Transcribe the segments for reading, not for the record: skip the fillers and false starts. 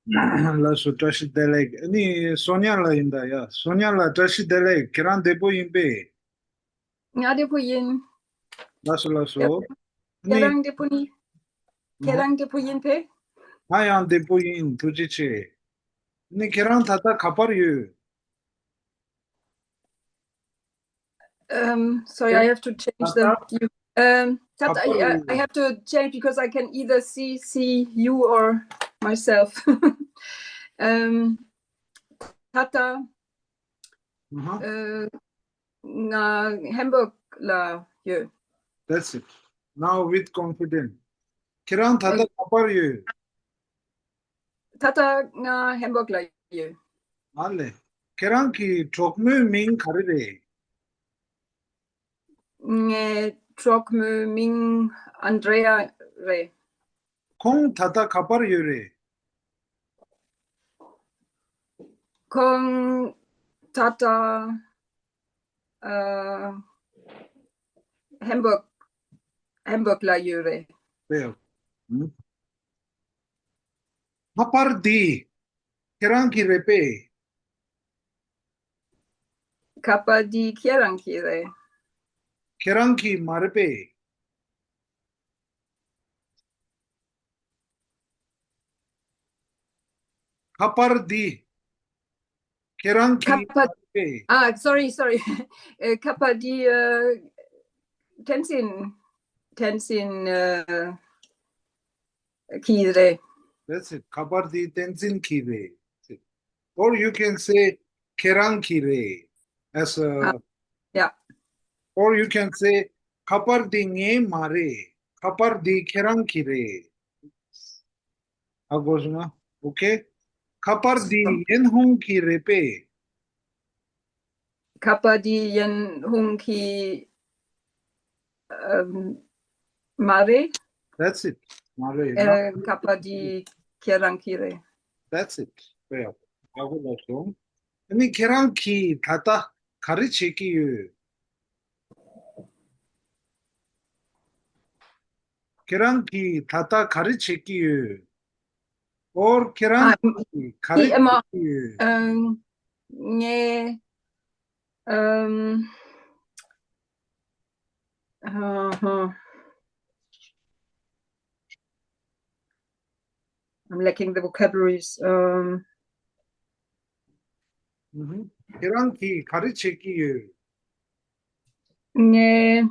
La su tashi delek. Ni Sonia la inda ya. Sonia la tashi delek. Kiran depo imbe. Nga depo yin. La su. Ni Kerang depo ni. Kerang depo yin pe. hayan depo in tujiche. Ni kiran tata kapar yu. Sorry, I Kiran have to change tata the you. That kapar I yu. have to change because I can either see you or myself. Tata nga Hamburg la you. That's it. Now with confidence. Kiran tata kapar yu. Tata nga Hamburg la you. Ale. Kiran ki chokmu ming karire. Nge Trokmö Ming Andrea Re. Kong tata kapar yu re. Kong Tata Hamburg la you re. Well. Kapar di. Kiran ki repe. Kappa di Kieranki re. Kiran ki marpe. Kapar di. Kiran ki Kappa marpe. sorry. Kappa di Tenzin ki re. That's it. Kapar di tenzin ki re. Or you can say Kiran ki re. As a, Yeah. or you can say Kapar di nge mare. Kapar di Kiran ki re. How goes na? Okay. Kapar di yen hung ki repe. Kappa di Yen Hung ki Mare. That's it. Mare. No? Kappa di Kieranki re. That's it. Well, 하고 나서. 아니 Kiran ki tata 가르치기 유. Kiran ki tata 가르치기 유. Or Kiran ki Ki immer 가르치기 유. nge uh, I'm lacking the vocabularies. Kiran ki 가르치기 유. nge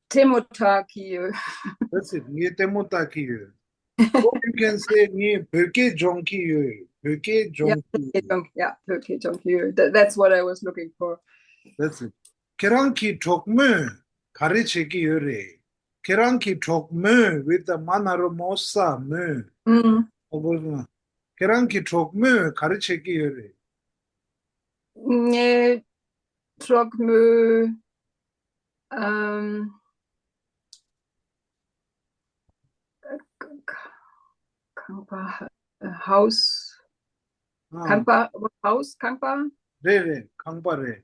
Temotaki. That's it. 니 때문에 유. Or you can say 니 별게 종기 유. 별게 Yeah, 종기 유. okay, that's what I was looking for. That's it. Kiran ki 족무 가르치기 유래. Kiran ki 족무 with the manaro mosa mu. Mm. Kiran ki 족무 가르치기 유래. Nge Trokmö Kangpa Haus. Kangpa Haus, Kangpa? 레레, 강바레.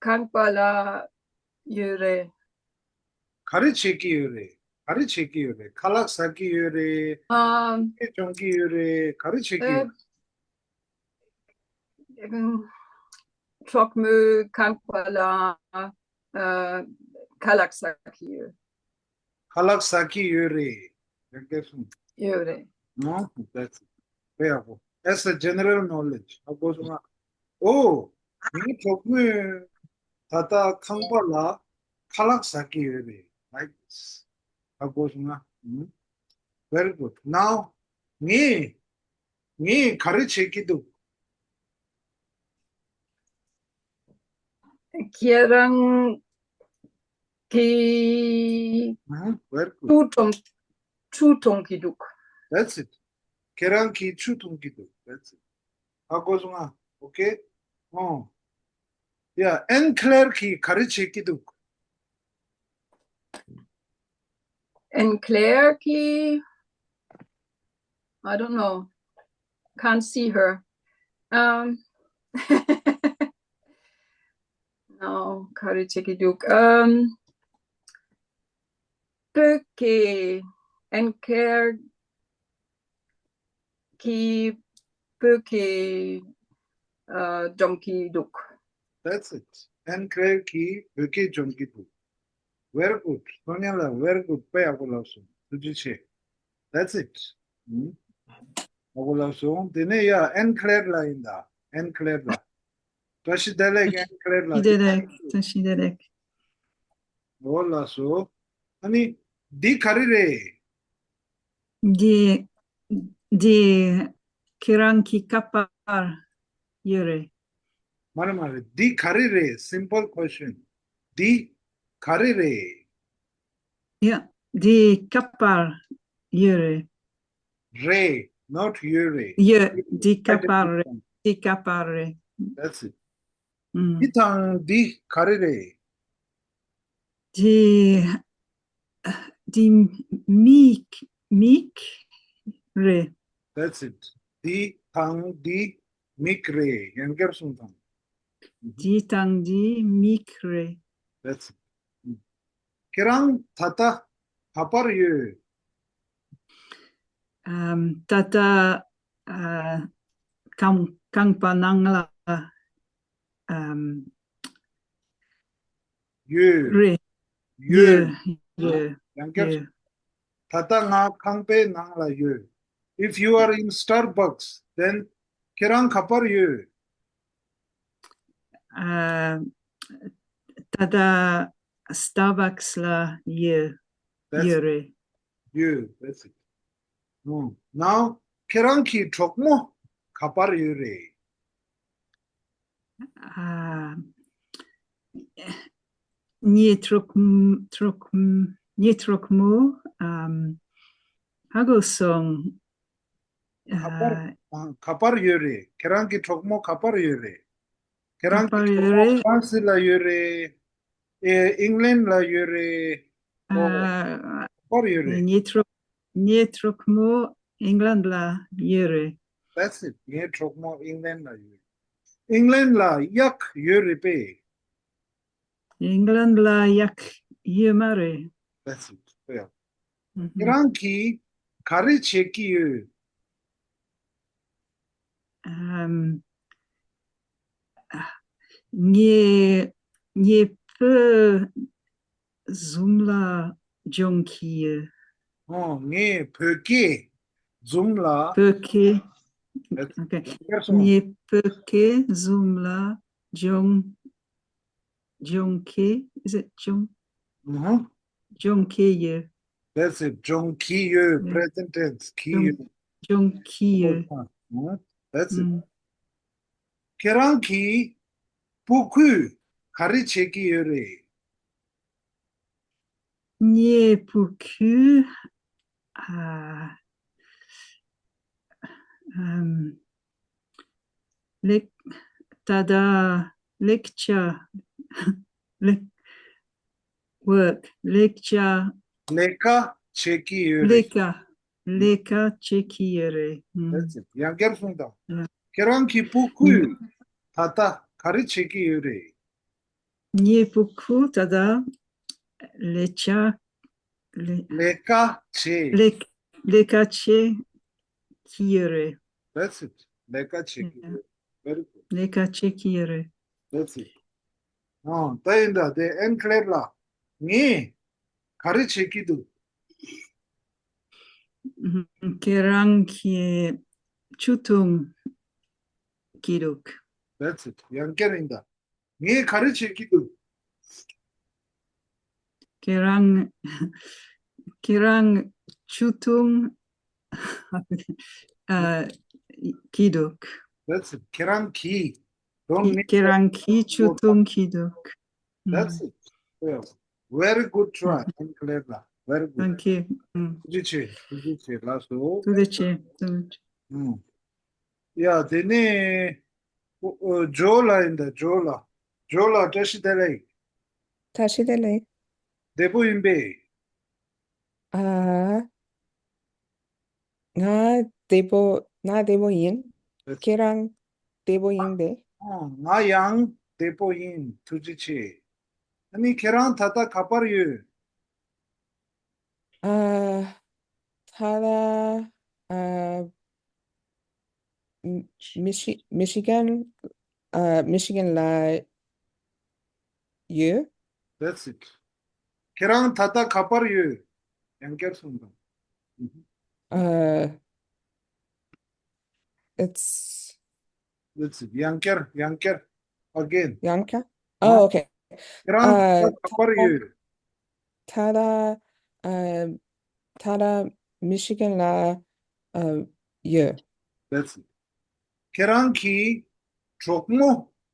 Kangpa la Yure. 가르치기 유래. 가르치기 유래. 칼락사기 유래. 종기 유래. 가르치기 유래. Trokmö Kangpa la Kalaksaki 칼락사기 유래. Yure. No, that's it. Very. That's a general knowledge. Oh, 이 족무 다다 강발라 칼락사기 유래. Like this. Very good. Now, 니 가르치기도 Kierang ki very good. Chutung kiduk. That's it. 계란기 추동기도. That's it. 하고중아. Okay? 어. 야, 엔클레르키 가르치기도. And Claire ki, I don't know, can't see her. 가르치기 둑. Pöke enker ki pöke jonki duk. That's it. Enclave ki böke jonki bu. Very good. Sonyala, very good. Pay agulasın. Tujiche. That's it. Hmm. Agulasın. Dene ya enclave la inda. Enclave la. Taşı delek enclave la. Giderek, taşıyarak. Olasın. Hani di karire. Di, di kiranki kapar yere. Mare. Di karire. Simple question. Di karire. Ya, di kapar yere. Re. Not yure. Di kapar, di kapar. That's it. Hmm. Itang di karire. Di mik re. That's it. Di tang di mikre. Younger sultan. Di tang di mik re. That's it. Kirang tata kapar yu. Tata kang panangla Yu. re. Yu. Ye. Younger Ye. tata nga kangpe nangla yu. If you are in Starbucks, then kirang kapar yu. Tada Starbucks la ye. That's Yere. yu. That's it. Now kirang ki chokmo kapar yu re. Nie trokmo hago song Kapar yu re. Kirang ki chokmo kapar yu re. Kirang ki kapar yu chokmo re. France la yu re. England la yu re. Kapar yu re. Nie trokmo England la yere. That's it. Ye chokmo England la yu. England la yak yu re pe. England la yak yemare. That's it. Yeah. Kirang ki kari cheki yu. Nie pe zumla jonkie. Nge pöke. Zumla. Pöke. That's Okay. it. Nie pöke zumla jonke. Is it jonkie? That's it. Jong ki yu. Yeah. Present tense. Ki yu. Jonkie. That's it. Kirang ki puku kari cheki yu re. Nie puku. Tada lecture. Work. Lecture. Leka cheki yu re. Leka chekiere. That's it. Younger sunda. Yeah. Kirang ki puku tata kari cheki yu re. Nie puku tada lecha Leka che. leka chekiere. That's it. Leka cheki yu. Very good. Leka chekiere. That's it. Tainda de enclave la. Nge kari cheki du. Kerang ki chutung kiruk. That's it. Younger inda. Nge kari cheki du. Kerang chutung kiduk. That's it. Kirang ki. Don't need Kerang ki chutung kiduk. That's it. Yeah. Very good try. Enclave la. Very good. Thank you. Tujiche. Last one. Tudeche. Yeah, dene Jola in the Jola. Jola dashi delay. 다시 delay. Debu imbe. 나 데보 인. 걔랑 데보 인데. Nga yang 대포인 투지치. 아니 계란 타다 카파르유. 타다 미시간 미시간 라 유. That's it. 계란 타다 카파르유. 연결순간. It's That's it. 연결. Again. Yanka. Huh? Oh, okay. 계란 타다 카파르유. 타다 타다 미시간 라 유. That's it. 계란 키 조금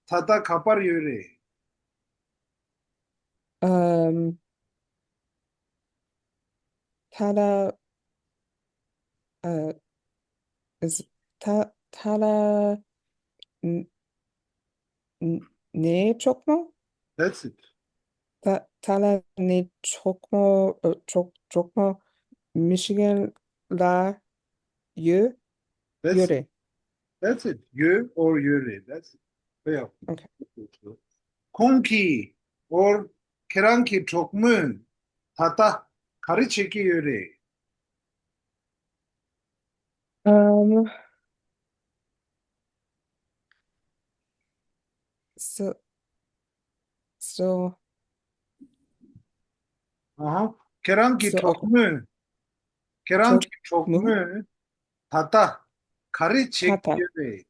타다 카파르유래. 타다 is 타다 네 chokmo? That's it. 타다 네 chokmo chokmo Michigan 라 유 That's 유래. That's it. You or yure. That's it. Yeah. Okay. 공기 or 계란기 조금은 타다 가르치기 유래. So 계란기 So, 조금은 계란기 조금은? 조금은 타다 가르치기 타다. 유래.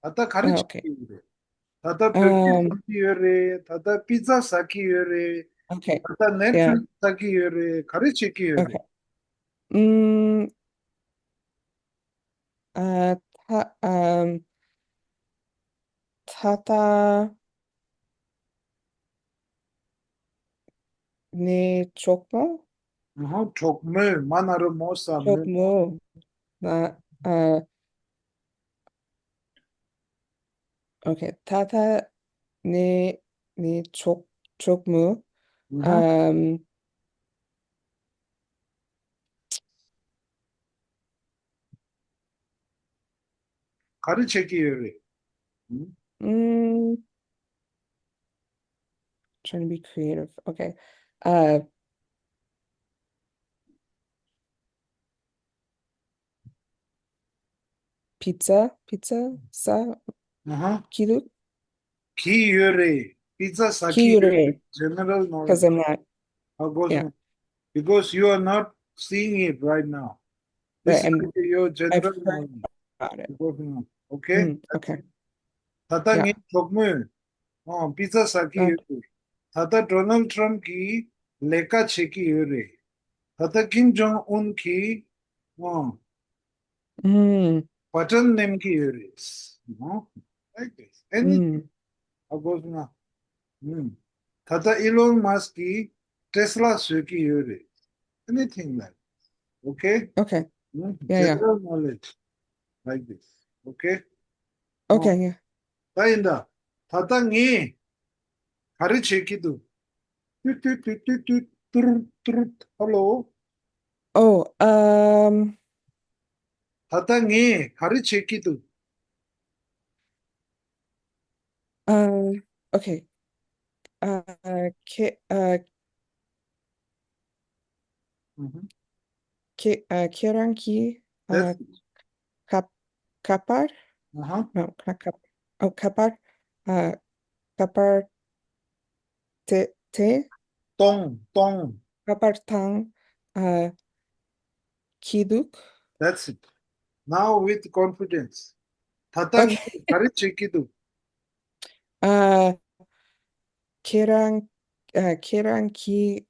타다 가르치기 okay. 유래. 타다 별기 사기 유래. 타다 피자 사기 유래. Okay. 타다 넷플릭스 사기 유래. 가르치기 유래. Okay. 타다 네 chokmo? 조금을 만화로 못 삼는 chokmo 나 okay. 타다 네 chokmo 가르치기 유래. Trying to be creative. Okay. Pizza sa kilu 기 유래. 피자 사기 Kiyure, general because knowledge. I'm not How goes yeah. it? Because you are not seeing it right now. This Right, is your general I've heard knowledge. about it. Goes on. Okay? Okay. 다다기 조금은 피자 사기 아. 유래. 다다 도널드 트럼프 기 레카 체키 유래. 다다 김정은 기 버튼 냄기 유래. Like this. Anything. How goes on? 다다 일론 마스크 기 테슬라 수기 유래. Anything like that. Okay? Okay. Yeah. General knowledge like this. Okay? Okay. Yeah. 다인다. 다당이 가르치기도. Hello. Oh, 다당이 가르치기도. okay. Keranki, That's kapar? No, not kapar. Oh, kapar. Kapar te 똥. kapar tang kiduk. That's it. Now with confidence. 다당이 Okay. 가르치기도. Keranki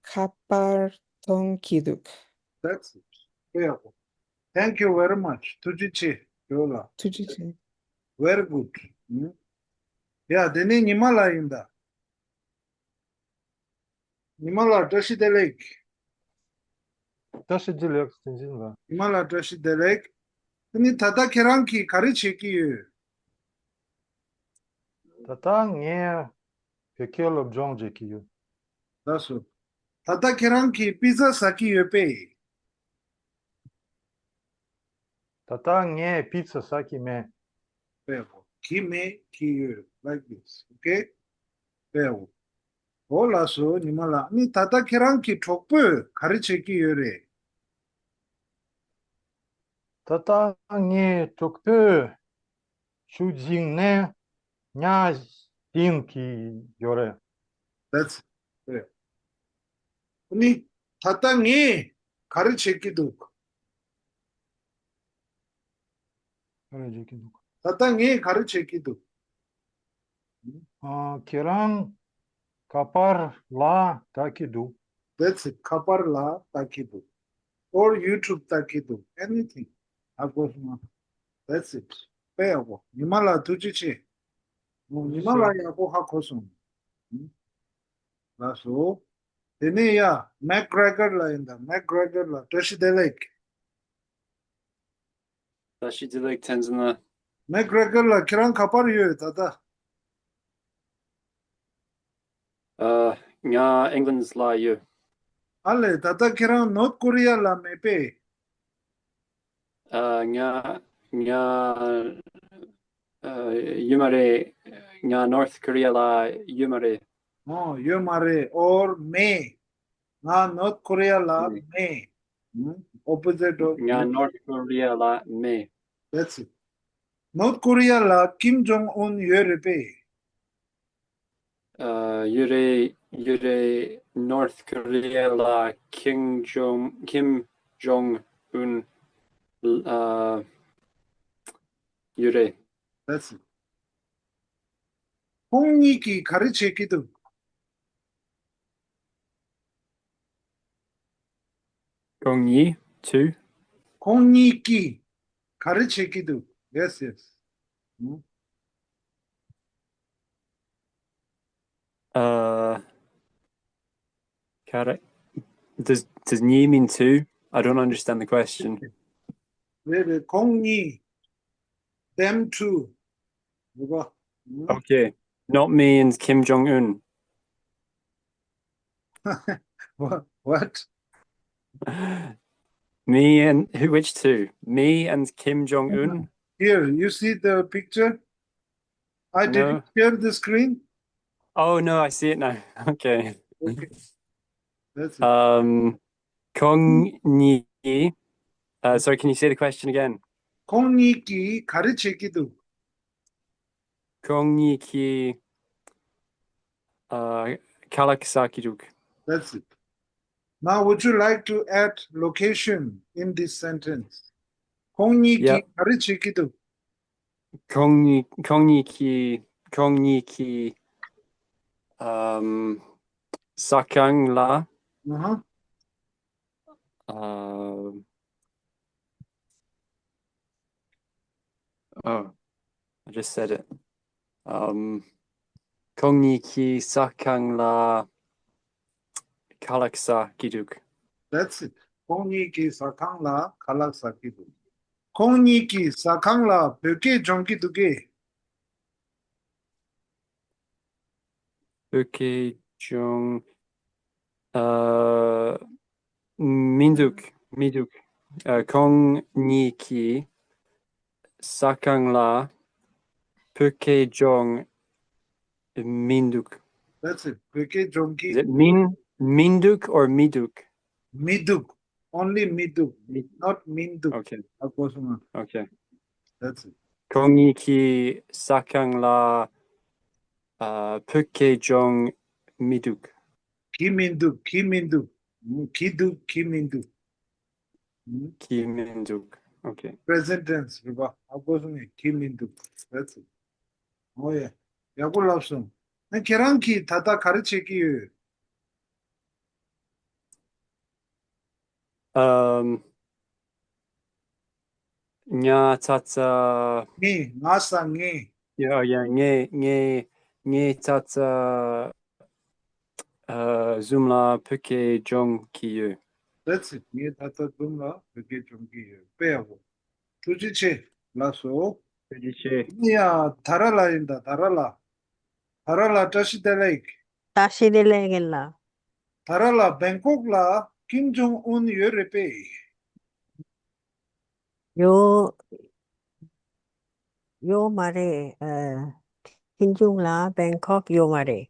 kapar tong kiduk. That's it. Yeah. Thank you very much. 투지치. 요라. Tujichi. Very good. 야, 내내 니말라인다. 니말라 드시델레이크. Taşı dil yok stinjin var. 니말라 드시델레이크. 근데 다다 계란기 가르치기. Tata nge pekelo bjonje kiyo. That's it. 다다 계란기 피자 사기 옆에. Tata nge pizza saki me. 김에 기유. Like this. Okay? 배우고. 올라서 니말라 니 다다키랑키 촉불 가르치기 요래. Tatangi tuktu shujingne nya jinki yore. That's 그래. 니 다땅이 가르치기도 다땅이 가르치기도 Kirang kapar la takidu. That's it. 카파르라 따기도 or YouTube 따기도 anything 하고 싶으면 That's it. 빼고 니말라 두지치 니말라 야고 하고서 라서 데네야 맥그레거라 인다 맥그레거라 도시델렉 다시 direct tenzina. 맥그레거라 키랑 카파르요 다다 Nga England's la you. 알레 다다 키랑 노트 코리아 라 메페 Nga Yumare Nga North Korea la Yumare. 요 말에 or 메 나 노트 코리아 라 메 opposite of Nga North Korea la me. That's it. North Korea 라 Kim Jong Un 요레페 Yure North Korea la Kim Jong Un Yure. That's it. 홍익이 가르치기도 Gongyi two. 홍익이 가르치기도 Yes, yes. Correct. Does ni mean two? I don't understand the question. 왜 공이 them too 누가 Okay. Not me and Kim Jong Un. what Me and which two? Me and Kim Jong Un? here you see the picture I No. didn't share the screen Oh no, I see it now. Okay. okay that's it Kong Ni. Sorry, can you say the question again? 공익이 가르치기도 Kong Ni Ki Kalakasakiduk. That's it. Now, would you like to add location in this sentence? 공익이 Yeah. 가르치기도. Kong Ni Ki Sakang La. Uh-huh. Oh, I just said it. Kong Ni Ki Sakang La Kalaksa Kiduk. That's it. 공익이 사캉라 갈락사기도. 공익이 사캉라 벽에 정기두개. Okay, Jong Minduk. Kong Ni Ki Sakang La Puke Jong Minduk. That's it. 벽에 정기. Is it Minduk or Miduk? 미둑. Only 미둑. Not 민둑. Okay. 하고서는. Okay. That's it. Kong Ni Ki Sakang La Puke Jong Miduk. 기민둑. 기민둑. 기둑. 기민둑. Ki Minduk. Okay. Present tense. 봐봐. 하고서는 기민둑. That's it. 예. 야골랍송. 계란키 다다 가르치기. Nya tata 니 나상이 yeah nge tata Zoomla Puke Jong Kiyu. That's it. 니 다다 dumla 그게 좀기 빼고. 두지치 라소. 니야 다랄라인다 다랄라. 다랄라 다시델레이크. 다시 딜레길라. 다랄라 뱅콕라 김종운 요레페. 요, Yo mare. Kim Jong La Bangkok yo mare.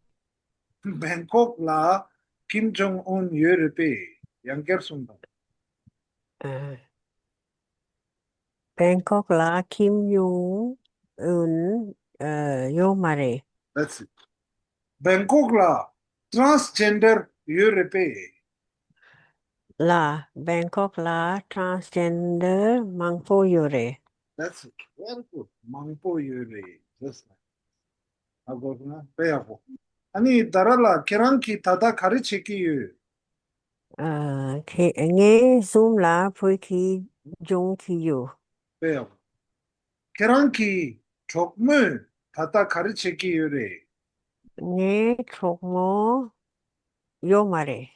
Bangkok la Kim Jong Un yörepe. Yanker sunda. Bangkok la Kim Jong Un yo mare. That's it. Bangkok la transgender yörepe. La Bangkok la transgender mangpo yore. That's it. Very good. Mangpo yöre. Just like. 하고구나. 빼하고. 아니, 따라라. 계란기 다다 가르치기유. Nghe zoom la phui ki jong ki yo. 빼하고. 계란기 족물 다다 가르치기유래. Nghe chok mo yo mare.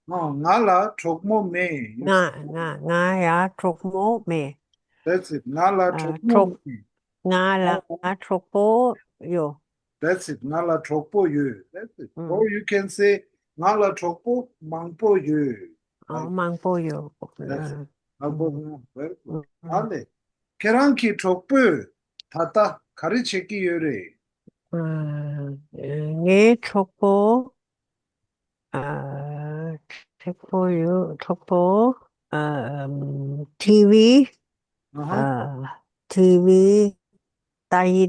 나라 족모 매. Nga ya chok mo me. That's it. 나라 족 족모 매. Nga la chok po yo. That's it. 나라 족보 유. That's it. Mm. Or you can say 나라 족보 망보 유. Mang po yo. That's it. 하고구나. Very good. Mm. 안돼. 계란기 족불 다다 가르치기유래. Nghe chok po chok po TV TV tay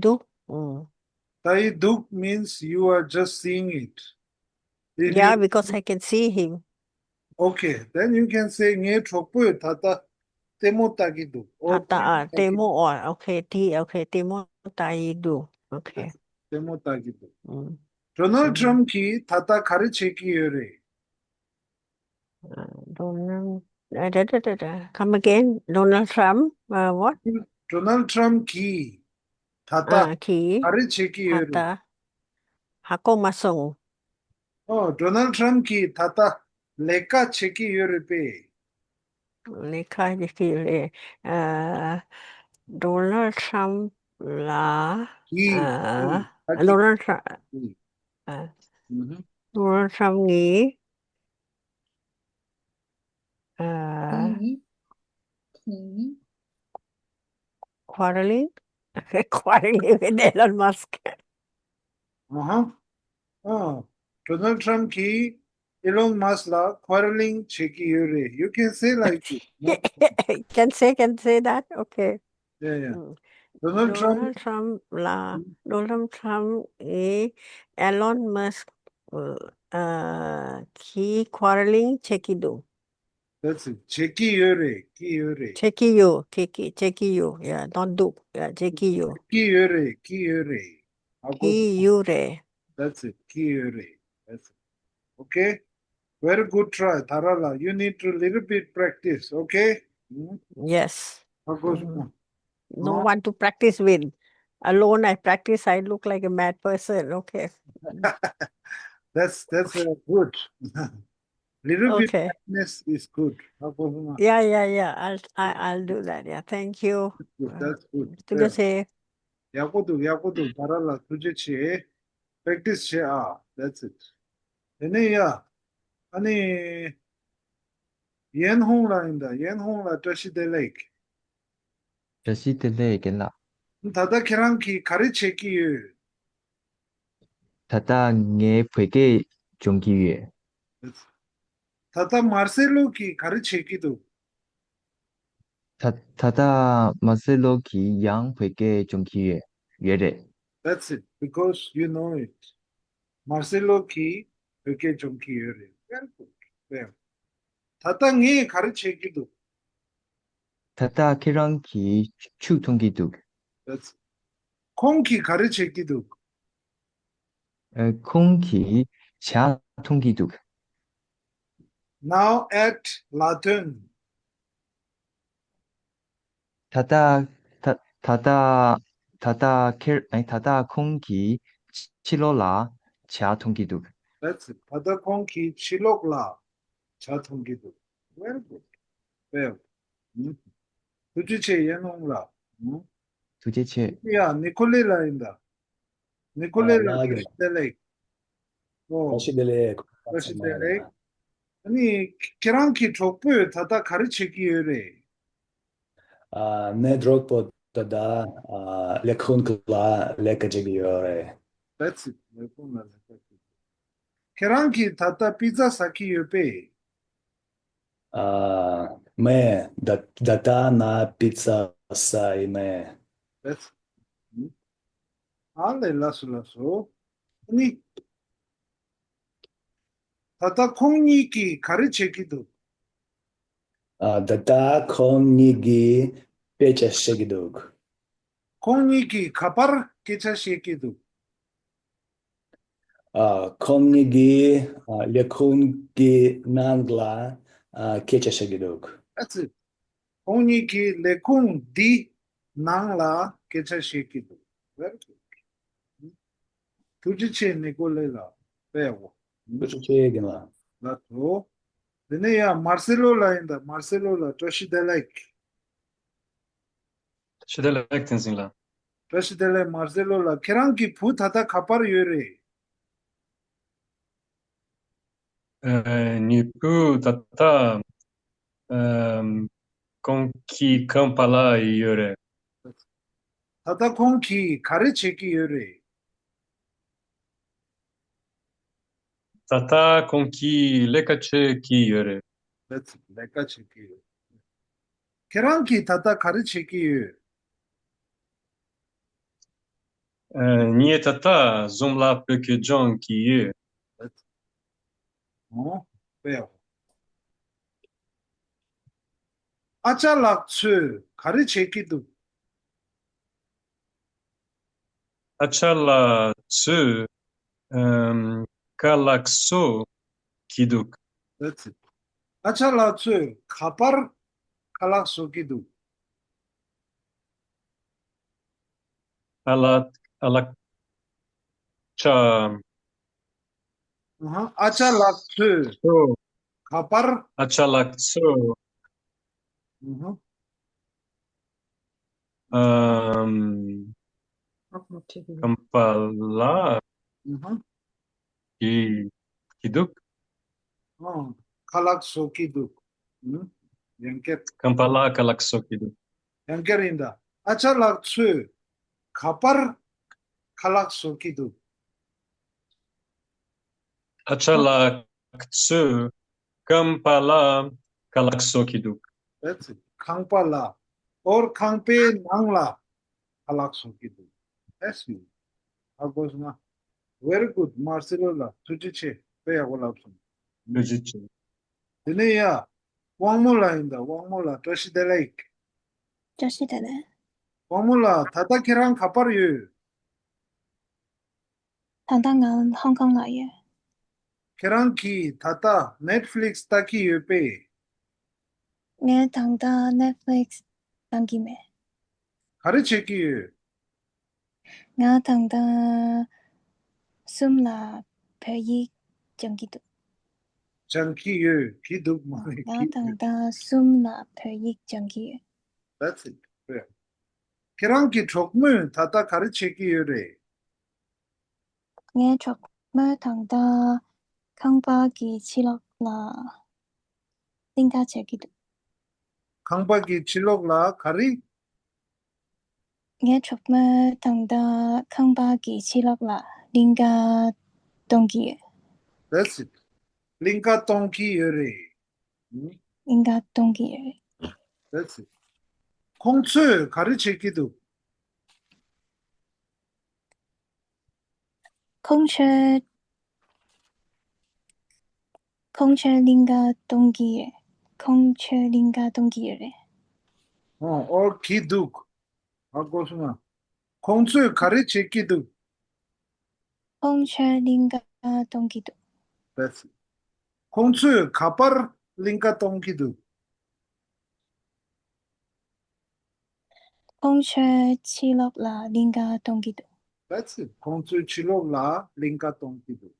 đúc. Taiduk means you are just seeing it. If Yeah, you- because I can see him. Okay, then you can say nge 족불 다다 때못따기도. Demo okay, demo tay đúc. Okay. 때못따기도. Mm. 도널드 트럼프 다다 가르치기유래. Donald, come again. Donald Trump, what? 도널드 트럼프 다다 Ki 가르치기유래. hata hako masong. 도널드 트럼프 다다 레카 치기유래. Lekha dikire. Donald Trump là Donald Trump Donald Trump nghĩ quarreling quarreling with Elon Musk. 도널드 트럼프 일론 마스크랑 quarreling 치기유래. You can say like this. No? Can say that? Okay. Yeah. Mm. Donald Trump Donald Trump là Donald Trump et Elon Musk qui quarreling chekido. that's it. 치기유래. 기유래. Chekiyo. Yeah, not do. Yeah, chekiyo. 기유래. Kiyure. That's it. 기유래. That's it. Okay? Very good try. Tarala, you need to little bit practice. Okay? Yes. 하고 No one to practice with. Alone I practice, I look like a mad person. Okay. That's good. Little bit Okay. practice is good. 하고 Yeah. I'll do that. Yeah. Thank you. That's good. To say. 야고도 잘할라 두제치 practice 아 that's it. 얘네야 아니 연홍라 뜻이들레 Rasidelekela. 다다 계란기 가르치기유 Tata nge pweke jongkiye. 다다 마르셀로기 가르치기도 Tata Marcelo ki yang pweke jongkiye. Yere. that's it because you know it. 마르셀로기 그렇게 좀 기여래. very good. 네. 다다 게 가르치기도 Tata kirang ki chu tongkiduk. that's it. 콩기 가르치기도 Kong ki cha tongkiduk. now at Latin Tata kong ki chilola cha tongkiduk. that's it. 다다 콩기 치록라 자통기도 very good. 네. 두지체 예농라. 두제체 야 니콜레라인다. 니콜레라 나게. 시델레. Considérez Considérez. 아니, 계란기 족부 다다 가르치기요래. Ne drogpo tada lekhun kla lekajigiyore. That's it. 계란기 다다 피자 사기요배. Me data na pizza sa me. That's it. 알레 라슬라소. 아니, 다다 콩니기 가르치기도. Data konigi pecha shigiduk. 콩니기 가발 깨차시기도. Konigi lekhun ki nangla kecha shigiduk. That's it. 콩니기 레콩 디 낭라 깨차시기도. Very good. 두지체 니콜레라. 배워. Kuchigina. 라토. 드네야 마르셀로라인다. 마르셀로라 토시델라이크. Shidalek tenzingla. 토시델레 마르셀로라 계란기 부타다 가파르 요래. Nipu tata konki kampala yore. 다다 콩기 가르치기 요래. Tata konki lekache ki yore. That's 레까치기. 계란기 다다 가르치기 요. Nye tata zomla peke jon ki ye. 배워. 아짤락츠 가르치기도. Achala tsu kalakso kiduk. That's it. 아짤락츠 가파르 칼락소기도. Alak cha 아짤락츠 so 가파르. achalak so kampala kiduk. 칼락소기도. 연결. Kampala kalakso kiduk. 연결인다. 아짤락츠 가파르 칼락소기도. Achala tsu kampala kalakso kiduk. That's it. 강빨라 or 강페 낭라 칼락소기도. That's it. 아고스나. Very good. 마르셀로라 투지체 배야골랍소. Logiche. 드네야 왕몰라인다. 왕몰라 토시델라이크. 저시대네. 왕몰라 다다케랑 가파르유. 당당한 홍콩 라이에. 케랑키 다다 넷플릭스 타키 유페. 내 당다 넷플릭스 당김에. 가르치기유. 나 당다 숨라 배익 정기도. 장키유 기둑 마이. 나 당다 숨라 배익 정기. That's it. 그래. 케랑키 족무 다다 가르치기유래. 내 족물 당다 강박이 치럭라 띵가 제기도. 강박이 칠록라 가리. 내 족물 당다 강박이 치럭라 띵가 동기. That's it. 링카 똥키유래. 띵가 동기. That's it. 콩츠 가르치기도. 공철 링가 동기에. 공철 링가 동기에. or 기둑. 아고스나. 콩츠 가르치기도. 공철 링가 동기도. That's it. 콩츠 가파르 링카 똥키도. 공철 치럭라 링가 동기도. That's it. 콩츠 칠록라 링카 똥키도.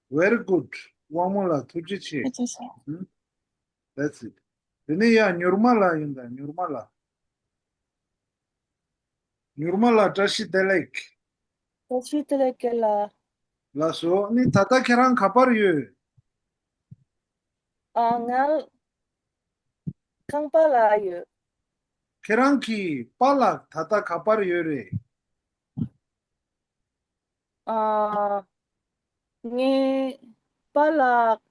Very good. 왕몰라 투지치. 그래서 That's it. 드네야 뉴르말라 인다. 뉴르말라. 뉴르말라 토시델라이크. 저시대들라 라소 니 다다케랑 가파르유. ngal Kampalayu. 계란기 빨락 타다 카파르 요레. Nge palak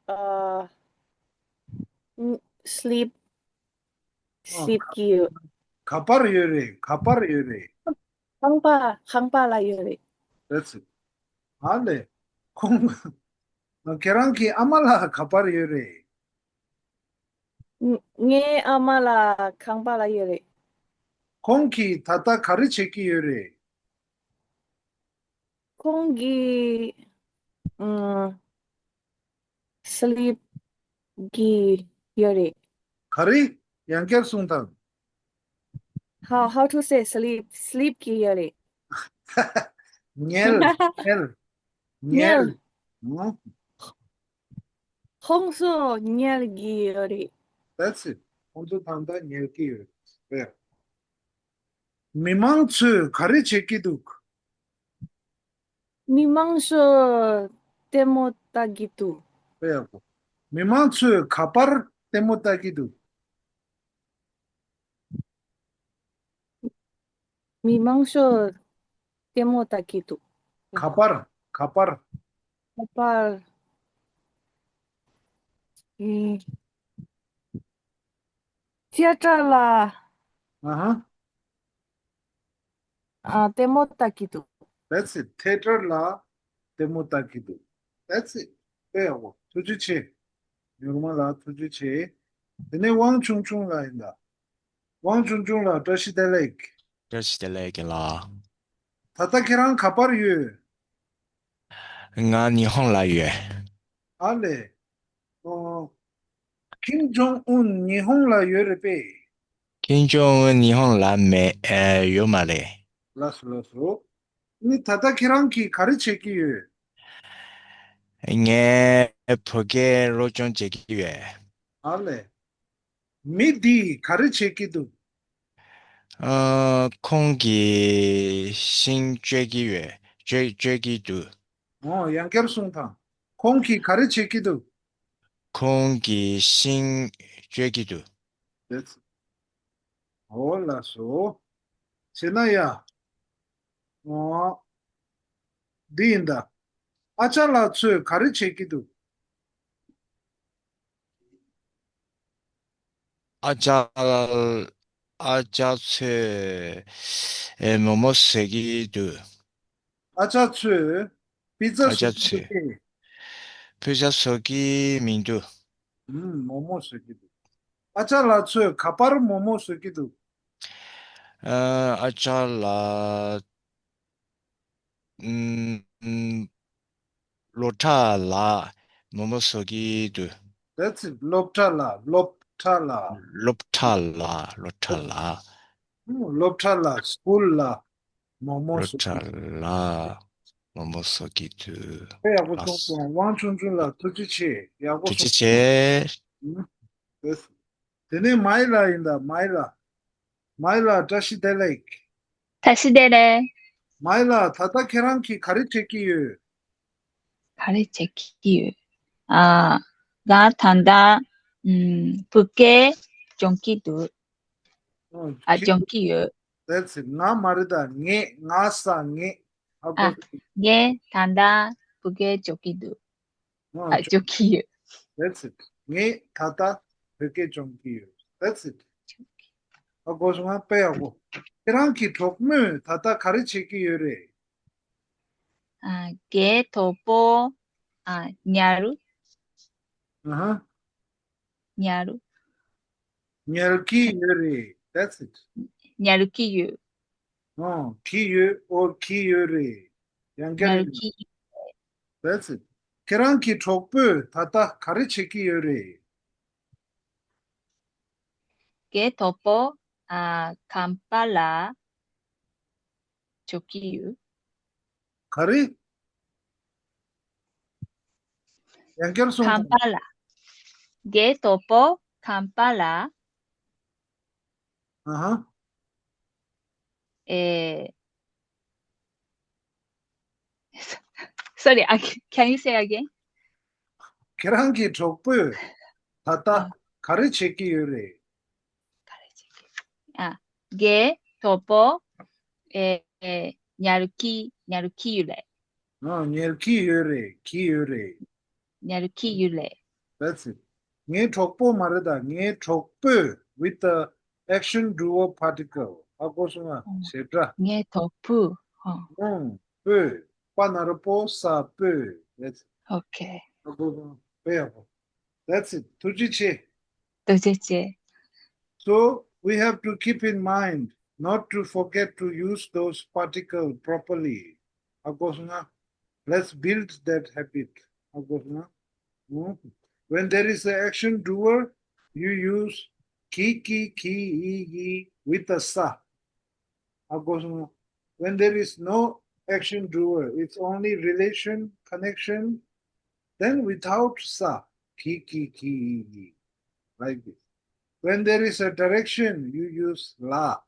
sleep kiyo. 카파르 요레. 카파르 요레. Kangpalayu. That's it. Ale. 콩 계란기 아말라 카파르 요레. Nge amala Kangpalayu. 콩키 타다 가르치기 요레. Kongi sleep gi yuri. 가리 양결 숭탕. How to say sleep ki yuri. ཉེල් ཉེල් ཉེල් Hongso nyal gi yuri. That's it. 혼자 탄다 ཉེල්기 요레. 왜? 미망츠 가르치기도 Mimangso temota gitu. 왜하고 미망츠 카파르 때못다기도 Mimangso temota gitu. 카파르 Kapal. Theater la 아하 temota gitu. That's it. 테이터라 때못다기도 That's it. 왜하고 투지치 요르마라 투지치 근데 왕충충라 인다 왕충충라 다시델레이크 Just the leg la. 타타키랑 카파르유 Nga Nihon la yue. 알레 김정은 일본라 유럽에 Kim Jong Nihon la me yomare. 라스라스로 니 타타키랑키 가르치기유 Nge poge rojon jegi yue. 알레 미디 가르치기도 Kongi shin jegi yue. Jegi du. 양결송탕 콩키 가르치기도 Kongi shin jegi du. That's 올라서 세나야 디인다 아잘라츠 가르치기도 Ajatse momosegi du. 아자츠 피자 아자츠. 소기 Pizza sogi mindu. 모모스기도 아잘라츠 카파르 모모스기도 Ajala Lota la momosogi du. That's it. 롭탈라 롭탈라 Loptala. 롭탈라 스쿨라 모모스 Lotala momosogi du. 야고 Las. 좀 왕춘춘라 투지치 야고 Tuchiche. That's 데네 마일라인다 마일라 다시 델레이크 다시 되래. 마일라 타타케랑키 가르치기유 가르치기유. 나 단다. 붓게 종기도. 종기유. That's it. 나 말이다 녜 나사 녜 하고 예 단다. 붓게 종기도. 종기유. That's it. 녜 타타 베게 종기유 That's it. 하고 좀 빼하고 케랑키 독물 타타 가르치기유래 게 도보. 냐루. 아하 냐루. ཉelki유래 That's it. 냐루기유. 기유 or 기유래 양결이 냐루기. That's it. 케랑키 독물 타타 가르치기유래 게 도보. 감팔라. 조기유. 가리 양결송 감팔라. 게 도보. 감팔라. 아하 Sorry, can you say again? 계란기 족불 타타 가르치기 요래. 게 토포 냐루키 유레. 녀키 요래, 키 요래. 냐루키 유레. That's it. Nge chokpo marada, nge chokpo with the action duo particle. Akosuna, setra. 게 토푸. Pu. Panarapo sa pu. That's it. 오케이. Akosuna, peyapo. That's it. Tujiche. 도제체. So we have to keep in mind not to forget to use those particles properly. Akosuna, let's build that habit. Akosuna. When there is an action doer, you use ki with a sa. Akosuna. When there is no action doer, it's only relation, connection, then without sa. Ki. Like this. When there is a direction, you use la.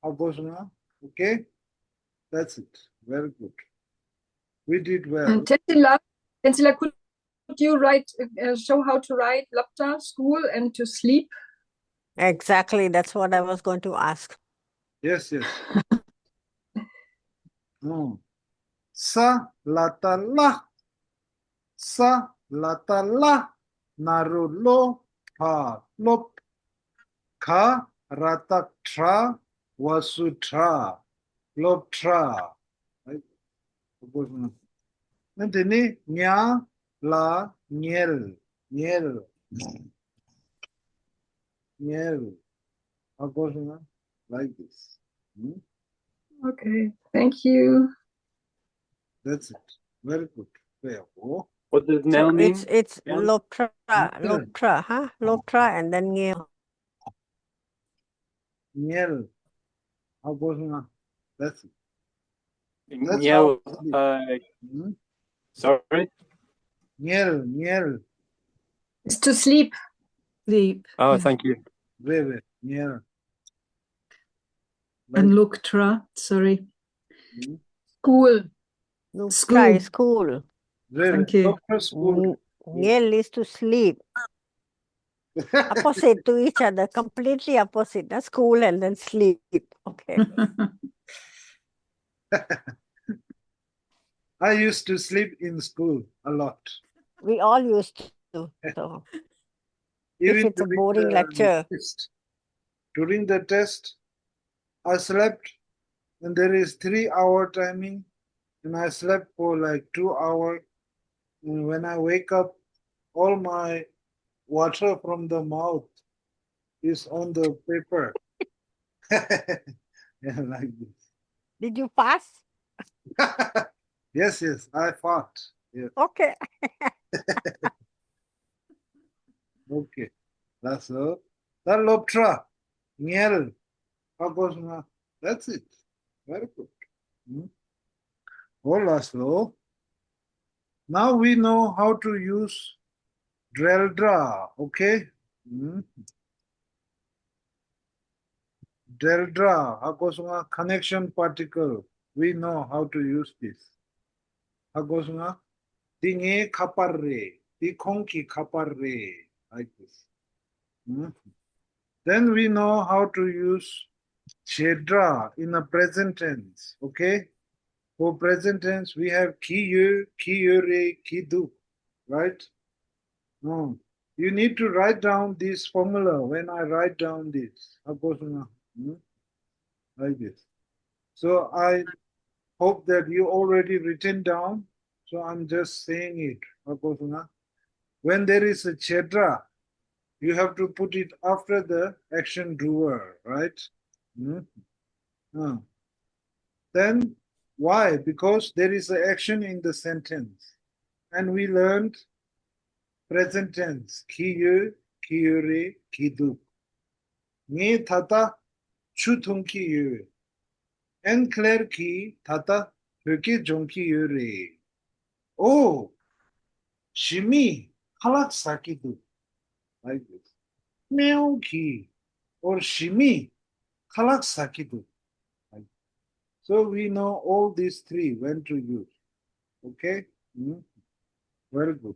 Akosuna. Okay? That's it. Very good. We did well. And Tensila, could you show how to write lapta, school, and to sleep? Exactly, that's what I was going to ask. Yes. Sa lata la. Sa lata la. Naru lo pa lop. Ka rata tra wasu tra. Lop tra. Right? And then nya la nyel. Nyel. Like this. Okay, thank you. That's it. Very good. There. What does Nel mean? It's Yeah. loptra, huh? Loptra and then ngel. Nyel. That's it. That's Nyel, how- sorry? Nyel. It's to sleep. Sleep. Oh, yeah. thank you. Very. Nyel. And Luktra, sorry. School. Loptra is school. Very. Thank you. Doctor school. Ngel is to sleep. Opposite to each other, completely opposite. School and then sleep. Okay. I used to sleep in school a lot. We all used to. So Even it's a during boring the lecture. test. During the test, I slept, and there is 3-hour timing, and I slept for like 2 hours. And when I wake up, all my water from the mouth is on the paper. Yeah, like this. Did you pass? Yes, I fought. Yes. Okay. Okay. That's all. That loptra. Nyel. Akosuna. That's it. Very good. Hola, slow. Now we know how to use Dreldra. Okay. Dreldra. Akosuna. Connection particle. We know how to use this. Akosuna. Tinge kaparre. Ti konki kaparre. Like this. Then we know how to use Chedra in a present tense. Okay? For present tense, we have kiyu, kiyure, kidu. Right? No. You need to write down this formula when I write down this. Like this. So I hope that you already written down. So I'm just saying it. When there is a Chedra, you have to put it after the action doer, right? Then why? Because there is an action in the sentence. And we learned present tense. Kiyu, kiyure, kidu. Nge tata chutunki yu. En clair ki tata höke jonki yure. Oh, shimi halak sakidu. Like this. Meow ki or shimi halak sakidu. So we know all these three when to use. Okay? Very good.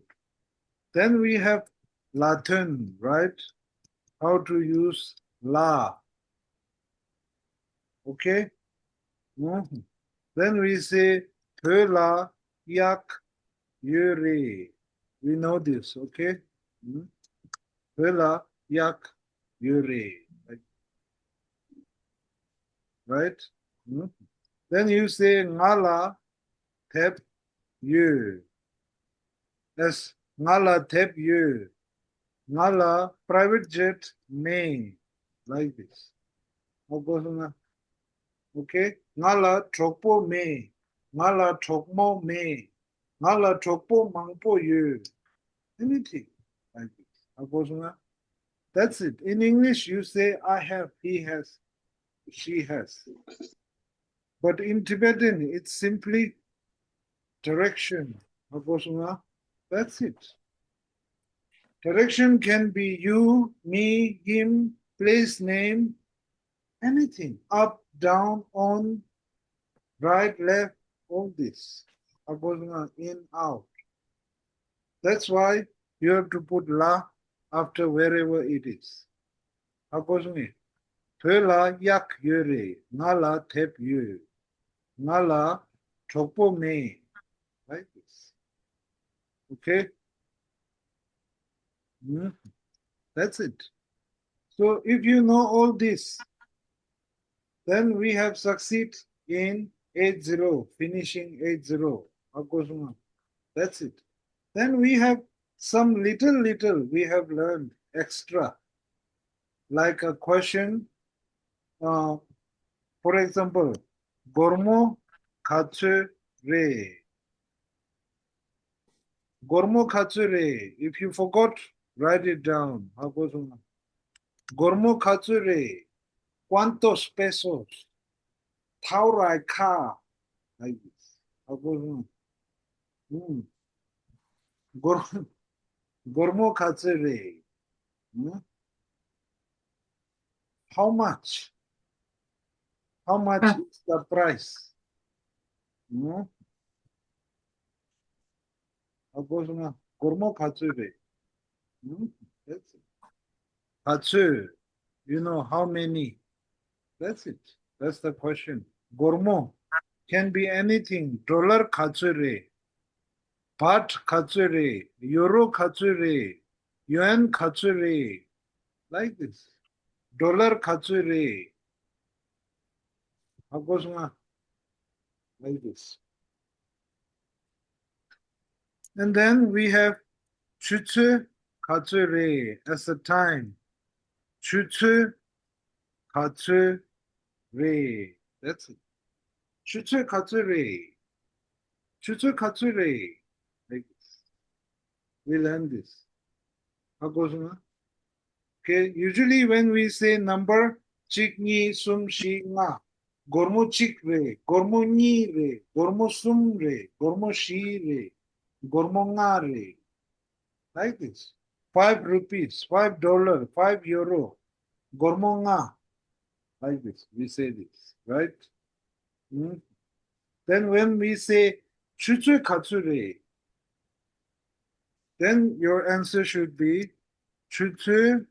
Then we have Latin, right? How to use la. Okay? Mhm. Then we say Pöla, yak, yuri. We know this, okay? Pöla, yak, yuri. Right? Then you say ngala, tep, you. As ngala, tep, you. Ngala, private jet, may. Like this. Okay? Ngala, chokpo, may. Ngala, chokmo, may. Ngala, chokpo, mangpo, you. Anything like this. That's it. In English, you say I have, he has, she has. But in Tibetan, it's simply direction. That's it. Direction can be you, me, him, place name, anything. Up, down, on, right, left, all this. In, out. That's why you have to put la after wherever it is. Pöla yak yuri, ngala tep yu, ngala chokpo me. Like this. Okay? That's it. So if you know all this, then we have succeed in 8-0, finishing 8-0. That's it. Then we have some little we have learned extra. Like a question, for example, Gormo Katsu Re. Gormo Katsu Re. If you forgot, write it down. Gormo Katsu Re. ¿Cuántos pesos? Taurai ka. Like this. Gormo Katsu Re. How much? How much is the price? Gormo Katsu Re. That's it. Katsu, you know how many? That's it. That's the question. Gormo can be anything. Dollar katsure, baht katsure, euro katsure, yuan katsure, like this. Dollar katsure. Like this. And then we have chutsu katsure as a time. Chutsu katsure. That's it. Chutsu katsure. Chutsu katsure. Like this. We learn this. Okay, usually when we say number, chik ni sum shi nga. Gormo chik re, gormo ni re, gormo sum re, gormo shi re, gormo nga re. Like this. 5 rupees, $5, 5 euro. Gormo nga. Like this. We say this, right? Then when we say chutsu katsure, then your answer should be chutsu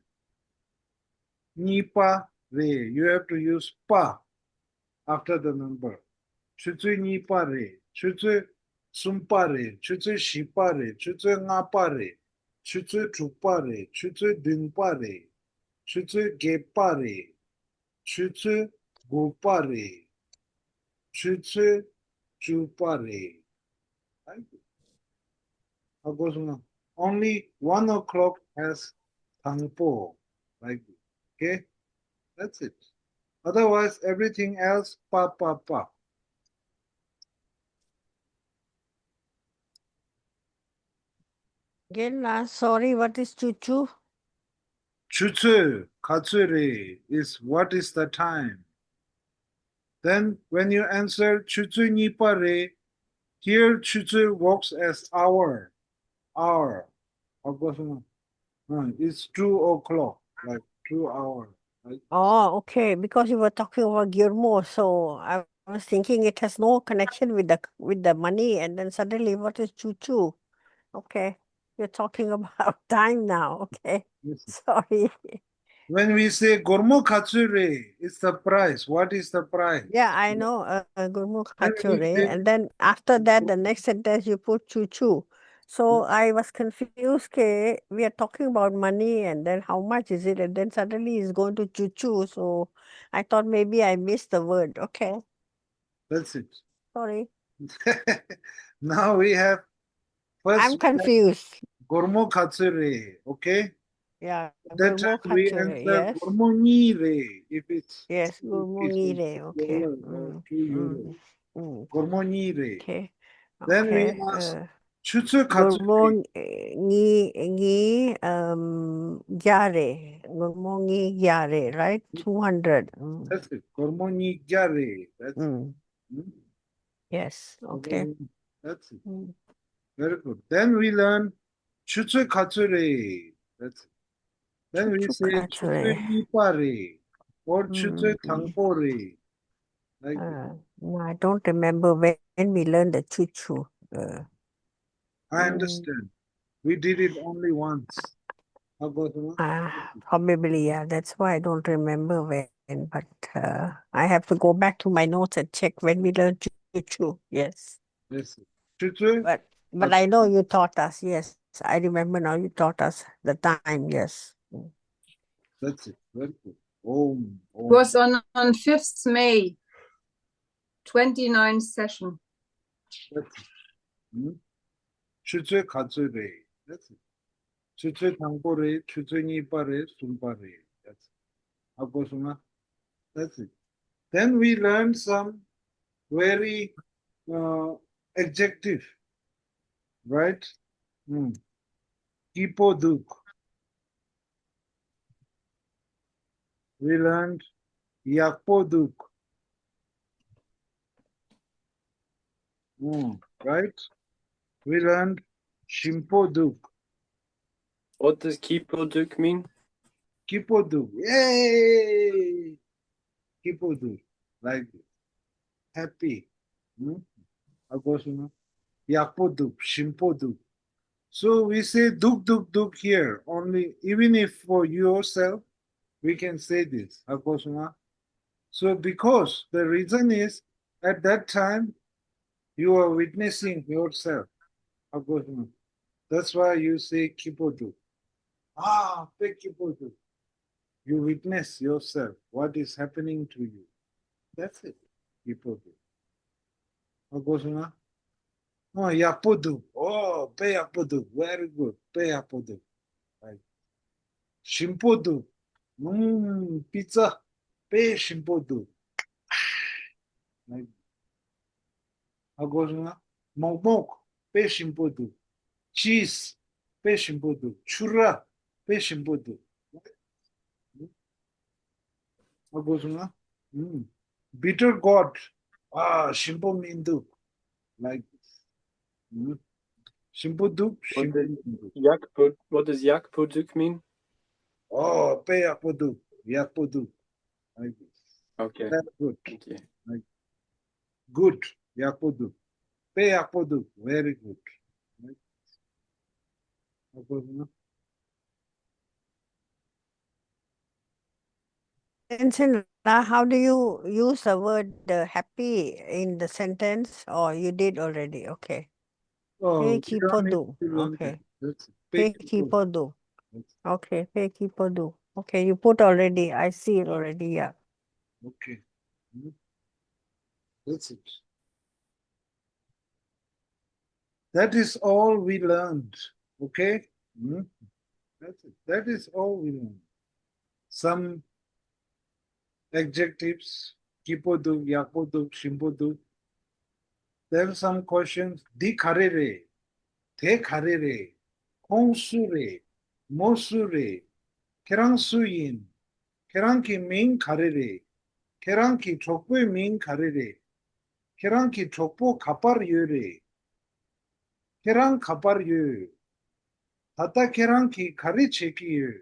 nipa re. You have to use pa after the number. Chutsu nipa re, chutsu sumpa re, chutsu shipa re, chutsu ngapa re, chutsu chupa re, chutsu dingpa re, chutsu gepa re, chutsu gopa re, chutsu chupa re. Only 1 o'clock has tangpo, like this. Okay, that's it. Otherwise, everything else pa pa pa. Again, sorry, what is chuchu? Chutsu katsuri is what is the time. Then when you answer chutsu nipare, here chutsu works as hour. Hour. It's 2 o'clock, like 2 hours. Right? Oh, okay. Because you were talking about Gilmore, so I was thinking it has no connection with the money, and then suddenly, what is chuchu? Okay, You're talking about time now. Okay. Yes. Sorry. When we say Gormo Katsure, it's the price. What is the price? Yeah, I know. Gurmukh When we Kachure. say And then after that, the next sentence you put choo choo. So I was confused. Okay, we are talking about money and then how much is it? And then suddenly it's going to choo choo. So I thought maybe I missed the word. Okay. that's it. Sorry. Now we have first I'm confused. Gormo Katsure, okay? Yeah. That time Gurmukh we Kachure. answer Yes. Gormo Nire if it's Yes. 2 rupees Gurmungire. or Okay. $1 or 2 euros. Gormo Nire. Okay. Then we Okay. ask Chutsu Katsure. Gurmung ngi gyare. Gurmung ngi gyare, right? 200. That's it. Gormo Ni Gyare. That's it. Mm. Hmm? Yes. Okay. That's it. Mm. Very good. Then we learn Chutsu Katsure. That's it. Then we say Chutsu Chuchukature. Nipare or Chutsu Tangpore. Like that. No, I don't remember when we learned the chuchu. I understand. We did it only once. How about you? Probably, yeah. That's why I don't remember when. But I have to go back to my notes and check when we learned chuchu. Yes. Yes. Chutsu. But I know you taught us. Yes. I remember now you taught us the time. Yes. That's it. Very good. Om. It was on 5th May, 29th session. That's it. Chutsu Katsure. That's it. Chutsu Tangpore, Chutsu Nipare, Sumpare. That's it. How about you? That's it. Then we learned some very adjective, right? Kipoduk. We learned Yakpoduk. Right? We learned Shimpoduk. What does Kipoduk mean? Kipoduk. Yay! Kipoduk. Like it. Happy. Yakpoduk, Shimpoduk. So we say duk duk duk here only, even if for yourself, we can say this. So because the reason is at that time you are witnessing yourself. That's why you say kipodu. Pe kipodu. You witness yourself, what is happening to you. That's it. Kipodu. Yapodu. Oh, pe yapodu. Very good. Pe yapodu. Right. Shimpodu. Pizza. Pe shimpodu. Like, Mokmok. Pe shimpodu. Cheese. Pe shimpodu. Churra. Pe shimpodu. Bitter God. Shimpo Mindu. Like this. Shimpoduk. What does Yakpoduk mean? Oh, pe yakpoduk. Yakpoduk. Like this. Okay. That's good. Thank you. Like, good. Yakpoduk. Pe yakpoduk. Very good. Like, How do you use the word happy in the sentence? Or you did already? Okay. Oh, Pe kipodu. Okay. Pe kipodu. Okay. Pe kipodu. Okay. You put already. I see it already. Yeah. Okay. That's it. That is all we learned. Okay? That's it. That is all we learned. Some adjectives, kipodu, yapodu, shimpodu. Then some questions, di kharere, te kharere, konsure, mosure, kerang suyin, kerang ki min kharere, kerang ki chokpo min kharere, kerang ki chokpo kapar yore, kerang kapar yu, tata kerang ki kari cheki yu,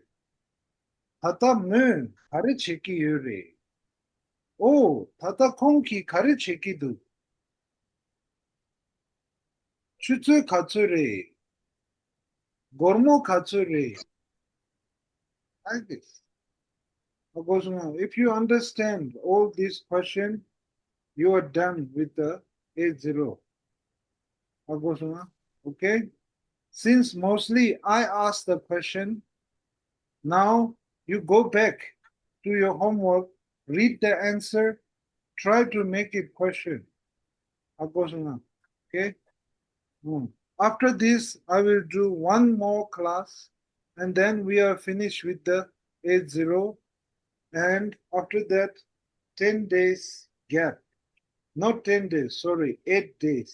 tata mun kari cheki yore, oh, tata kong ki kari cheki du. Chutsu katsure. Gormo katsure. Like this. If you understand all these questions, you are done with the A0. Okay? Since mostly I asked the question, now you go back to your homework, read the answer, try to make it question. Okay? After this, I will do one more class and then we are finished with the A0. And after that, 10 days gap. Not 10 days, sorry, 8 days.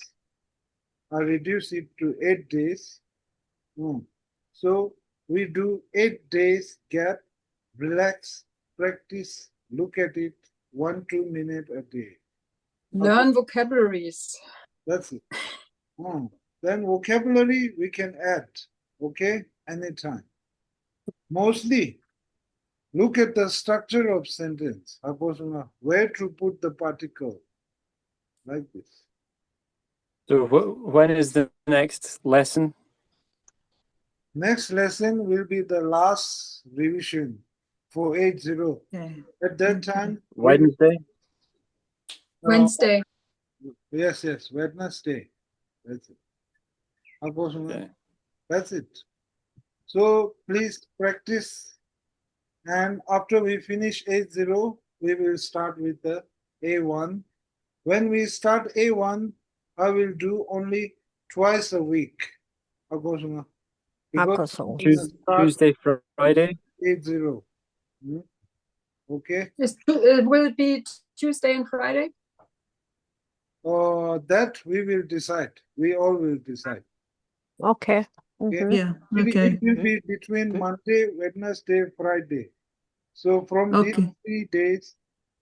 I reduce it to 8 days. So we do 8 days gap, relax, practice, look at it 1-2 minutes a day. Learn vocabularies. That's it. Then vocabulary we can add, okay, anytime. Mostly, look at the structure of sentence. Where to put the particle, like this. So when is the next lesson? Next lesson will be the last revision for 8-0. Okay. At that time, Wednesday? Wednesday. Yes, Wednesday. That's it. Okay. That's it. So please practice. And after we finish 8-0, we will start with the A1. When we start A1, I will do only twice a week. Because Akoso. Tuesday, Friday? 8-0. Okay. Will it be Tuesday and Friday? That we will decide. We all will decide. Okay. Okay. Yeah, okay. It will be between Monday, Wednesday, Friday. So from these Okay. 3 days,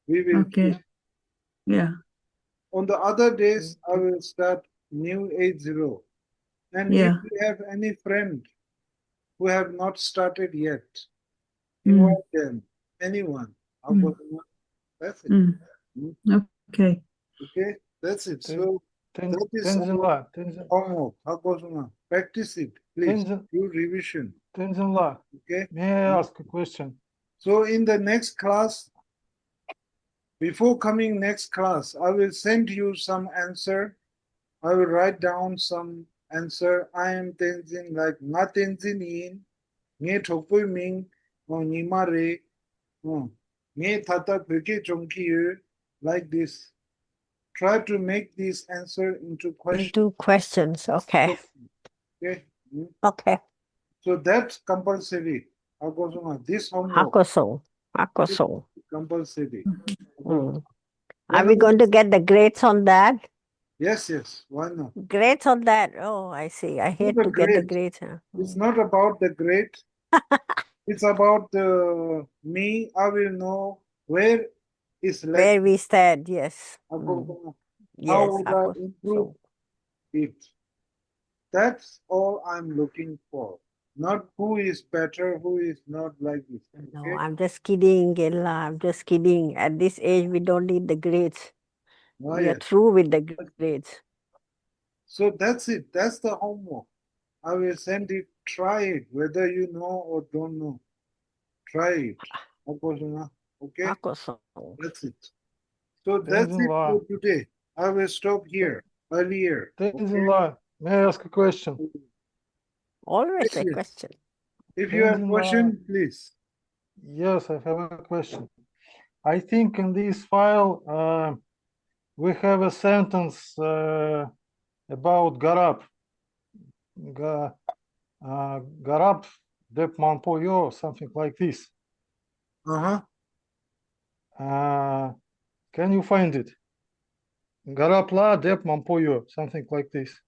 we will Okay. choose. Yeah. On the other days, I will start new 8-0. And Yeah. if you have any friend who have not started yet, Mm. invite them, anyone. That's it. Okay. Okay, that's it. So that is Tenzin homework. Practice it, please. Tenzin, Do revision. Tenzin, Okay. may I ask a question? So in the next class, before coming next class, I will send you some answer. I will write down some answer. I am Tenzin, like nga Tenzin in, nge thokpui ming, nima re, nge tata peke chongki yu, like this. Try to make this answer into question. Into questions. Okay. Okay. Okay. So that's compulsory. This homework Akoso. is compulsory. Are we going to get the grades on that? Yes, why not? Grades on that. Oh, I see. I hate the to get the grades. grades. Huh? It's not about the grade. It's about me. I will know where is left. Where we stand, yes. How Yes, would I Akoso. improve it? That's all I'm looking for. Not who is better, who is not, like this. No, Okay? I'm just kidding, Ella. I'm just kidding. At this age, we don't need the grades. Oh, We are yes. through with the grades. So that's it. That's the homework. I will send it. Try it, whether you know or don't know. Try it. Okay? Akoso. That's it. So that's it for today. I will stop here earlier. Tenzin, may I ask a question? Always a Yes. question. If you have Tenzin, question, please. Yes, I have a question. I think in this file we have a sentence about Garab. Garab Dep Manpoyo, something like this. Can you find it? Garab La Dep Manpoyo, something like this.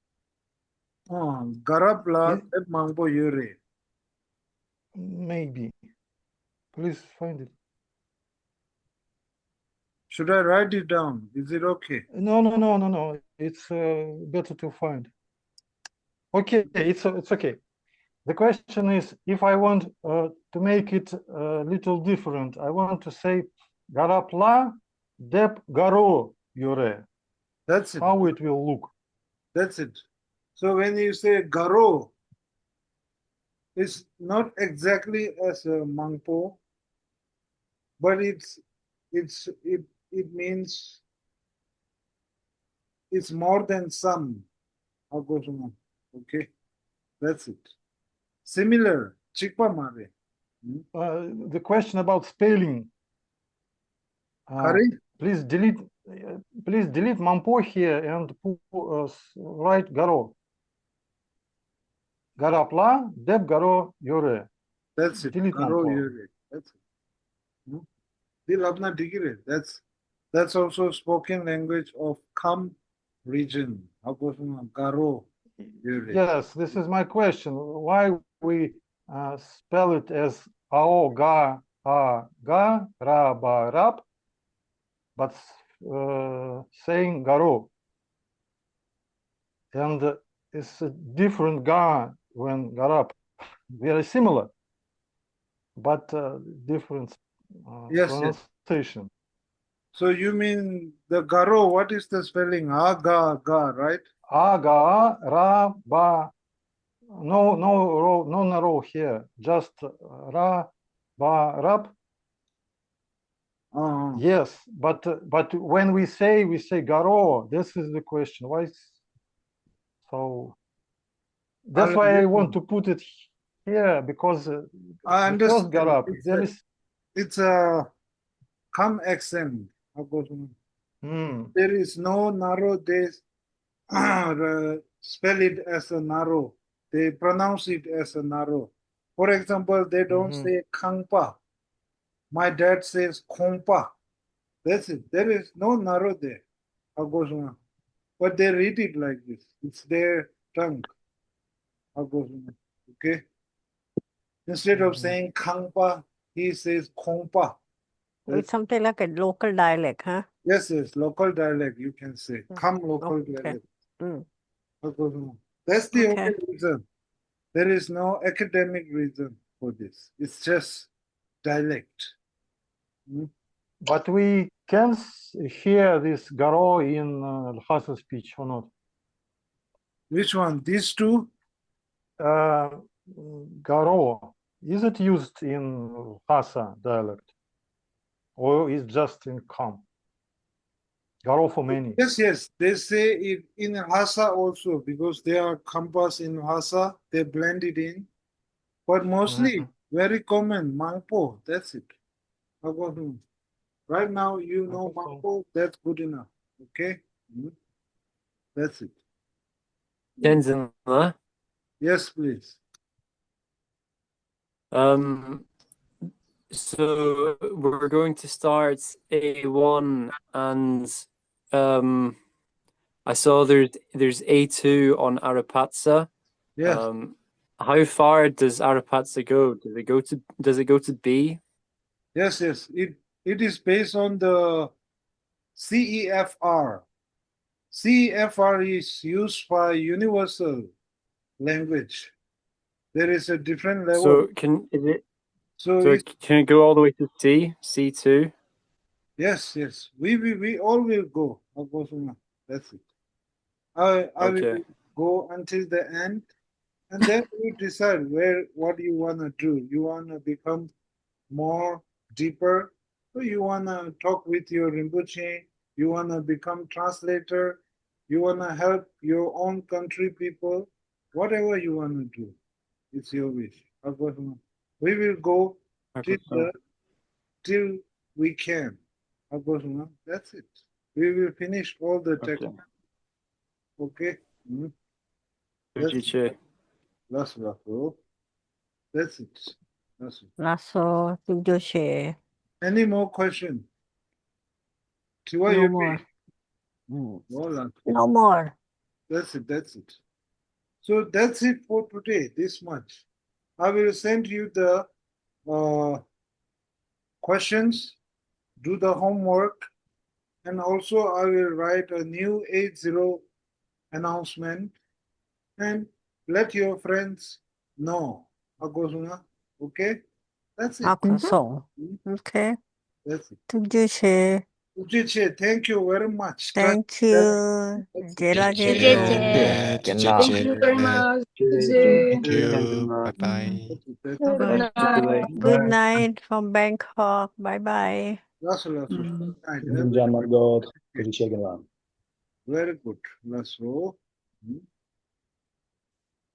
Garab la Dep Mangpo Yure. Maybe. Please find it. Should I write it down? Is it okay? No. It's better to find. Okay, it's okay. The question is, if I want to make it a little different, I want to say Garapla Dep Garo Yore. That's it. How it will look. That's it. So when you say Garo, It's not exactly as a mangpo, but it means it's more than some. Okay, that's it. Similar, chikpa mare. The question about spelling. Sorry? Please delete mampo here and write garo. Garapla, deb garo yore. That's it. Delete Garo mampo. yure. That's it. Dil apna digire. That's also spoken language of Kham region. Garo yure. Yes, this is my question. Why we spell it as ao ga ga ra ba rap, but saying garo, and it's a different ga when garap, very similar, but different Yes, pronunciation. So you mean the garo? What is the spelling? Ga, right? Aga ra ba. No ro here. Just ra ba rap. Yes, but when we say garo, this is the question. Why? So that's why I want to put it here, because I understand. Garap, It's a Kham accent. There is no narrow. They spell it as a narrow. They pronounce it as a narrow. For example, they don't say Khangpa. My dad says Khongpa. That's it. There is no narrow there. But they read it like this. It's their tongue. Okay. Instead of saying Khangpa, he says Khongpa. It's something like a local dialect, huh? Yes, local dialect, you can say. Kham local dialect. That's the only reason. There is no academic reason for this. It's just dialect. But we can hear this garo in Lhasa speech or not? Which one? These two? Garo. Is it used in Lhasa dialect? Or is just in Kham? Garo for many. Yes. They say it in Lhasa also, because there are Khampas in Lhasa. They blend it in. But mostly, very common, Mangpo. That's it. Right now, you know Mangpo. That's good enough. Okay? That's it. Tenzin, Yes, please. So we're going to start A1, and I saw there's A2 on Arapatsa. Yes. How far does Arapatsa go? Does it go to B? Yes. It is based on the CEFR. CEFR is used by universal language. There is a different level. So can it go all the way to C? C2? Yes. We all will go. That's it. I will go until the end, and then you decide what you want to do. You want to become more deeper, or you want to talk with your Rinpoche, you want to become translator, you want to help your own country people, whatever you want to do, it's your wish. We will go till we can. That's it. We will finish all the text. Okay? That's it. That's it. Lasso, Tugdoshe. Any more questions? No more. No more. That's it. So that's it for today, this much. I will send you the questions, do the homework, and also I will write a new 80 announcement and let your friends know. Okay? That's it. So, okay. That's it. Tugdoshe. 우지치, thank you very much. Thank you. 제라 제제. 제로. 네, 젠라. Thank you very 네, much. thank Jay. you. Bye bye. Good Bye-bye. night. Good night from Bangkok. Bye bye. Laslo, Mm. night. Ninja Margot, Kujichegala. Very good. Laslo.